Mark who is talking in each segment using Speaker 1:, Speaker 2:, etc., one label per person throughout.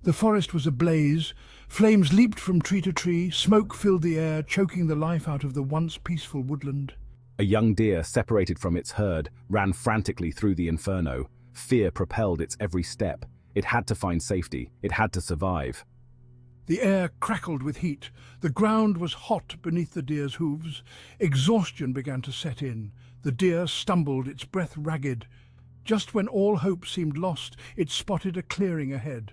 Speaker 1: The forest was ablaze. Flames leaped from tree to tree, smoke filled the air, choking the life out of the once peaceful woodland.
Speaker 2: A young deer, separated from its herd, ran frantically through the inferno. Fear propelled its every step. It had to find safety. It had to survive.
Speaker 1: The air crackled with heat. The ground was hot beneath the deer's hooves. Exhaustion began to set in. The deer stumbled, its breath ragged. Just when all hope seemed lost, it spotted a clearing ahead.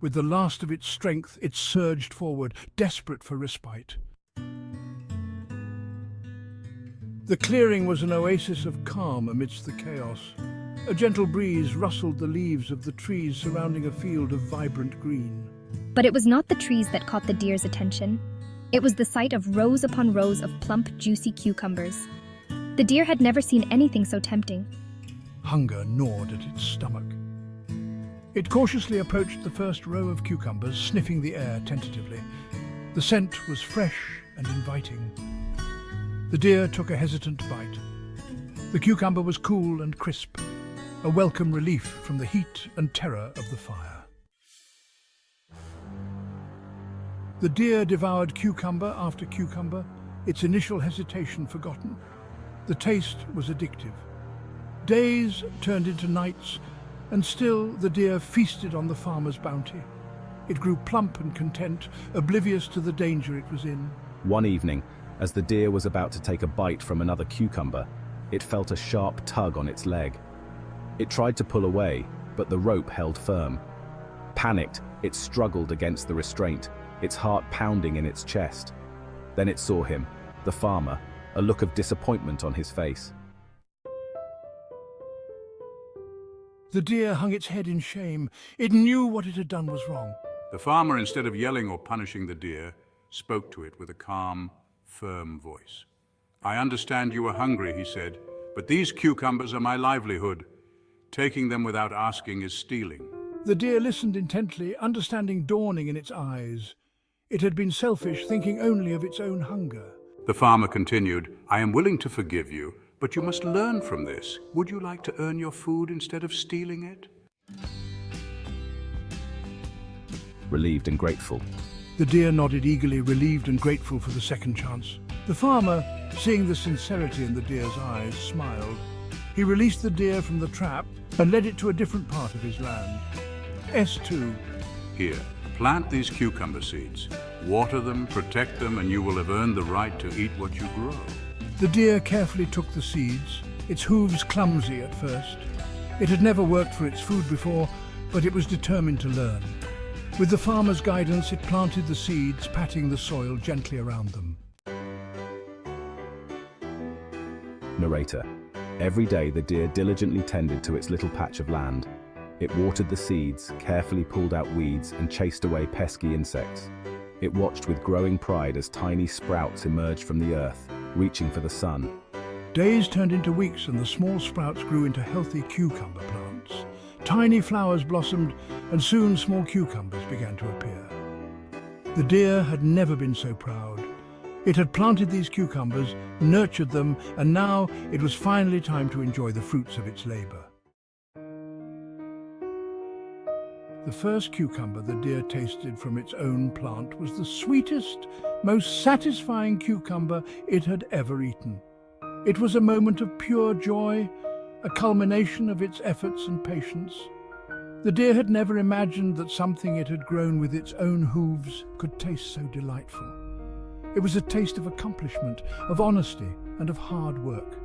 Speaker 1: With the last of its strength, it surged forward, desperate for respite. The clearing was an oasis of calm amidst the chaos. A gentle breeze rustled the leaves of the trees surrounding a field of vibrant green.
Speaker 3: But it was not the trees that caught the deer's attention. It was the sight of rows upon rows of plump, juicy cucumbers. The deer had never seen anything so tempting.
Speaker 1: Hunger gnawed at its stomach. It cautiously approached the first row of cucumbers, sniffing the air tentatively. The scent was fresh and inviting. The deer took a hesitant bite. The cucumber was cool and crisp, a welcome relief from the heat and terror of the fire. The deer devoured cucumber after cucumber, its initial hesitation forgotten. The taste was addictive. Days turned into nights, and still the deer feasted on the farmer's bounty. It grew plump and content, oblivious to the danger it was in.
Speaker 2: One evening, as the deer was about to take a bite from another cucumber, it felt a sharp tug on its leg. It tried to pull away, but the rope held firm. Panicked, it struggled against the restraint, its heart pounding in its chest. Then it saw him, the farmer, a look of disappointment on his face.
Speaker 1: The deer hung its head in shame. It knew what it had done was wrong.
Speaker 4: The farmer, instead of yelling or punishing the deer, spoke to it with a calm, firm voice. "I understand you are hungry," he said, "but these cucumbers are my livelihood. Taking them without asking is stealing."
Speaker 1: The deer listened intently, understanding dawning in its eyes. It had been selfish, thinking only of its own hunger.
Speaker 4: The farmer continued, "I am willing to forgive you, but you must learn from this. Would you like to earn your food instead of stealing it?"
Speaker 2: Relieved and grateful.
Speaker 1: The deer nodded eagerly, relieved and grateful for the second chance. The farmer, seeing the sincerity in the deer's eyes, smiled. He released the deer from the trap and led it to a different part of his land. S2.
Speaker 4: "Here, plant these cucumber seeds. Water them, protect them, and you will have earned the right to eat what you grow."
Speaker 1: The deer carefully took the seeds, its hooves clumsy at first. It had never worked for its food before, but it was determined to learn. With the farmer's guidance, it planted the seeds, patting the soil gently around them.
Speaker 2: Narrator. Every day the deer diligently tended to its little patch of land. It watered the seeds, carefully pulled out weeds, and chased away pesky insects. It watched with growing pride as tiny sprouts emerged from the earth, reaching for the sun.
Speaker 1: Days turned into weeks, and the small sprouts grew into healthy cucumber plants. Tiny flowers blossomed, and soon small cucumbers began to appear. The deer had never been so proud. It had planted these cucumbers, nurtured them, and now it was finally time to enjoy the fruits of its labor. The first cucumber the deer tasted from its own plant was the sweetest, most satisfying cucumber it had ever eaten. It was a moment of pure joy, a culmination of its efforts and patience. The deer had never imagined that something it had grown with its own hooves could taste so delightful. It was a taste of accomplishment, of honesty, and of hard work.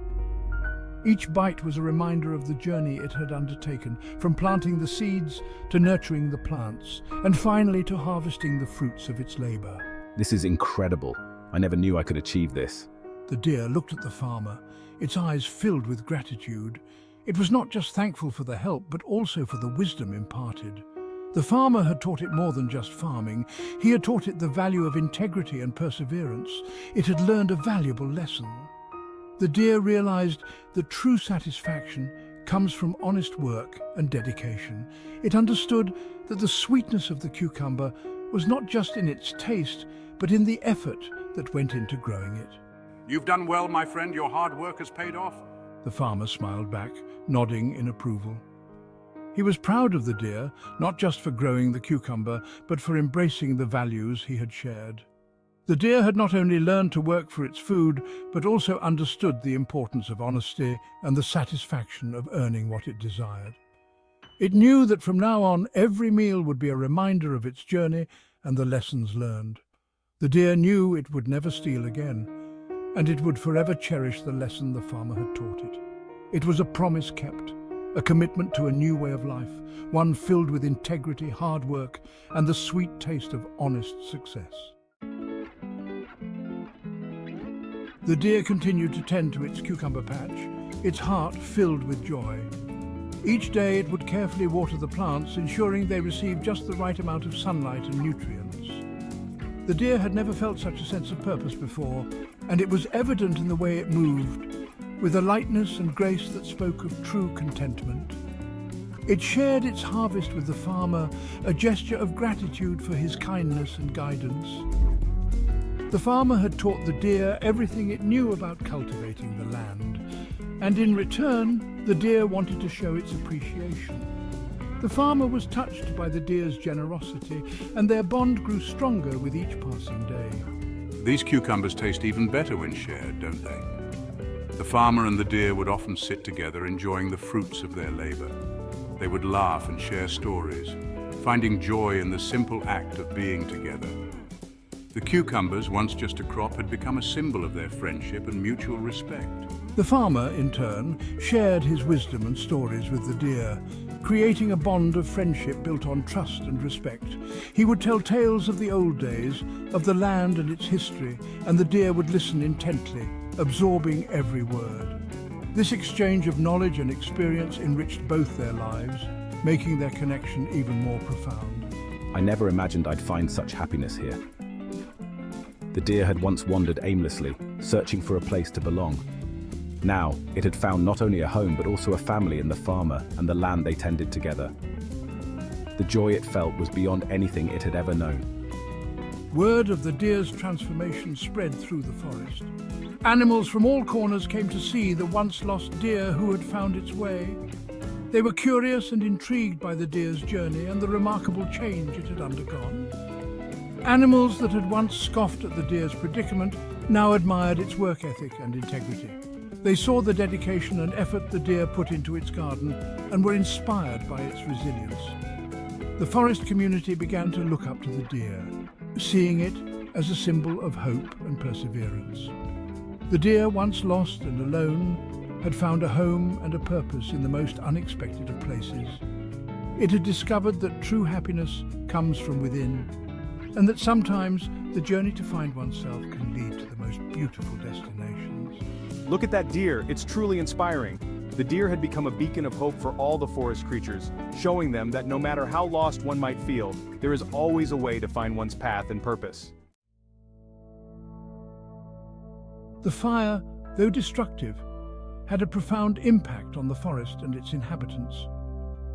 Speaker 1: Each bite was a reminder of the journey it had undertaken, from planting the seeds to nurturing the plants, and finally to harvesting the fruits of its labor.
Speaker 2: This is incredible. I never knew I could achieve this.
Speaker 1: The deer looked at the farmer, its eyes filled with gratitude. It was not just thankful for the help, but also for the wisdom imparted. The farmer had taught it more than just farming. He had taught it the value of integrity and perseverance. It had learned a valuable lesson. The deer realized that true satisfaction comes from honest work and dedication. It understood that the sweetness of the cucumber was not just in its taste, but in the effort that went into growing it.
Speaker 4: "You've done well, my friend. Your hard work has paid off."
Speaker 1: The farmer smiled back, nodding in approval. He was proud of the deer, not just for growing the cucumber, but for embracing the values he had shared. The deer had not only learned to work for its food, but also understood the importance of honesty and the satisfaction of earning what it desired. It knew that from now on, every meal would be a reminder of its journey and the lessons learned. The deer knew it would never steal again, and it would forever cherish the lesson the farmer had taught it. It was a promise kept, a commitment to a new way of life, one filled with integrity, hard work, and the sweet taste of honest success. The deer continued to tend to its cucumber patch, its heart filled with joy. Each day it would carefully water the plants, ensuring they received just the right amount of sunlight and nutrients. The deer had never felt such a sense of purpose before, and it was evident in the way it moved, with a lightness and grace that spoke of true contentment. It shared its harvest with the farmer, a gesture of gratitude for his kindness and guidance. The farmer had taught the deer everything it knew about cultivating the land, and in return, the deer wanted to show its appreciation. The farmer was touched by the deer's generosity, and their bond grew stronger with each passing day.
Speaker 4: These cucumbers taste even better when shared, don't they? The farmer and the deer would often sit together enjoying the fruits of their labor. They would laugh and share stories, finding joy in the simple act of being together. The cucumbers, once just a crop, had become a symbol of their friendship and mutual respect.
Speaker 1: The farmer, in turn, shared his wisdom and stories with the deer, creating a bond of friendship built on trust and respect. He would tell tales of the old days, of the land and its history, and the deer would listen intently, absorbing every word. This exchange of knowledge and experience enriched both their lives, making their connection even more profound.
Speaker 2: I never imagined I'd find such happiness here. The deer had once wandered aimlessly, searching for a place to belong. Now, it had found not only a home but also a family in the farmer and the land they tended together. The joy it felt was beyond anything it had ever known.
Speaker 1: Word of the deer's transformation spread through the forest. Animals from all corners came to see the once lost deer who had found its way. They were curious and intrigued by the deer's journey and the remarkable change it had undergone. Animals that had once scoffed at the deer's predicament now admired its work ethic and integrity. They saw the dedication and effort the deer put into its garden and were inspired by its resilience. The forest community began to look up to the deer, seeing it as a symbol of hope and perseverance. The deer, once lost and alone, had found a home and a purpose in the most unexpected of places. It had discovered that true happiness comes from within, and that sometimes the journey to find oneself can lead to the most beautiful destinations.
Speaker 5: Look at that deer, it's truly inspiring. The deer had become a beacon of hope for all the forest creatures, showing them that no matter how lost one might feel, there is always a way to find one's path and purpose.
Speaker 1: The fire, though destructive, had a profound impact on the forest and its inhabitants.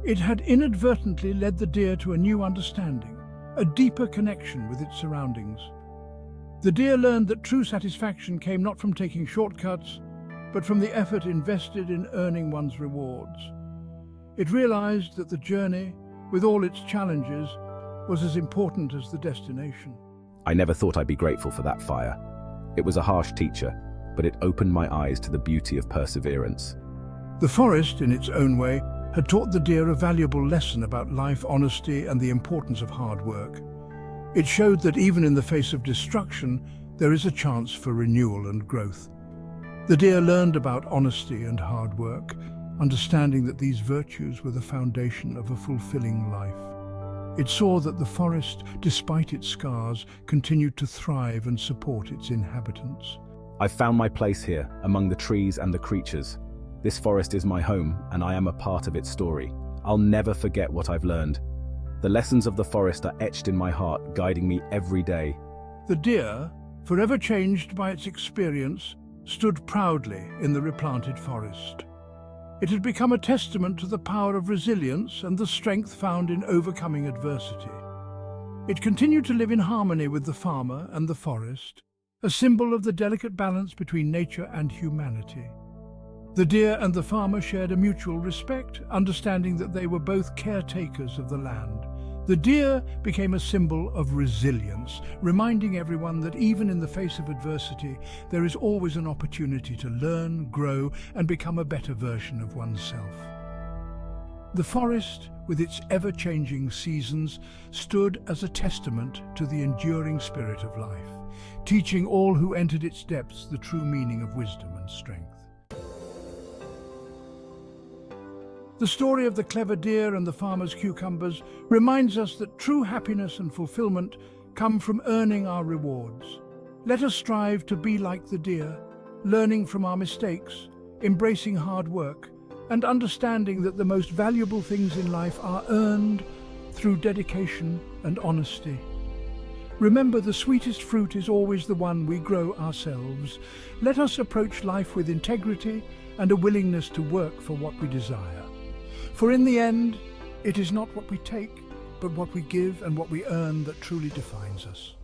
Speaker 1: It had inadvertently led the deer to a new understanding, a deeper connection with its surroundings. The deer learned that true satisfaction came not from taking shortcuts, but from the effort invested in earning one's rewards. It realized that the journey, with all its challenges, was as important as the destination.
Speaker 2: I never thought I'd be grateful for that fire. It was a harsh teacher, but it opened my eyes to the beauty of perseverance.
Speaker 1: The forest, in its own way, had taught the deer a valuable lesson about life, honesty, and the importance of hard work. It showed that even in the face of destruction, there is a chance for renewal and growth. The deer learned about honesty and hard work, understanding that these virtues were the foundation of a fulfilling life. It saw that the forest, despite its scars, continued to thrive and support its inhabitants.
Speaker 2: I've found my place here, among the trees and the creatures. This forest is my home, and I am a part of its story. I'll never forget what I've learned. The lessons of the forest are etched in my heart, guiding me every day.
Speaker 1: The deer, forever changed by its experience, stood proudly in the replanted forest. It had become a testament to the power of resilience and the strength found in overcoming adversity. It continued to live in harmony with the farmer and the forest, a symbol of the delicate balance between nature and humanity. The deer and the farmer shared a mutual respect, understanding that they were both caretakers of the land. The deer became a symbol of resilience, reminding everyone that even in the face of adversity, there is always an opportunity to learn, grow, and become a better version of oneself. The forest, with its ever-changing seasons, stood as a testament to the enduring spirit of life, teaching all who entered its depths the true meaning of wisdom and strength. The story of the clever deer and the farmer's cucumbers reminds us that true happiness and fulfillment come from earning our rewards. Let us strive to be like the deer, learning from our mistakes, embracing hard work, and understanding that the most valuable things in life are earned through dedication and honesty. Remember, the sweetest fruit is always the one we grow ourselves. Let us approach life with integrity and a willingness to work for what we desire. For in the end, it is not what we take, but what we give and what we earn that truly defines us.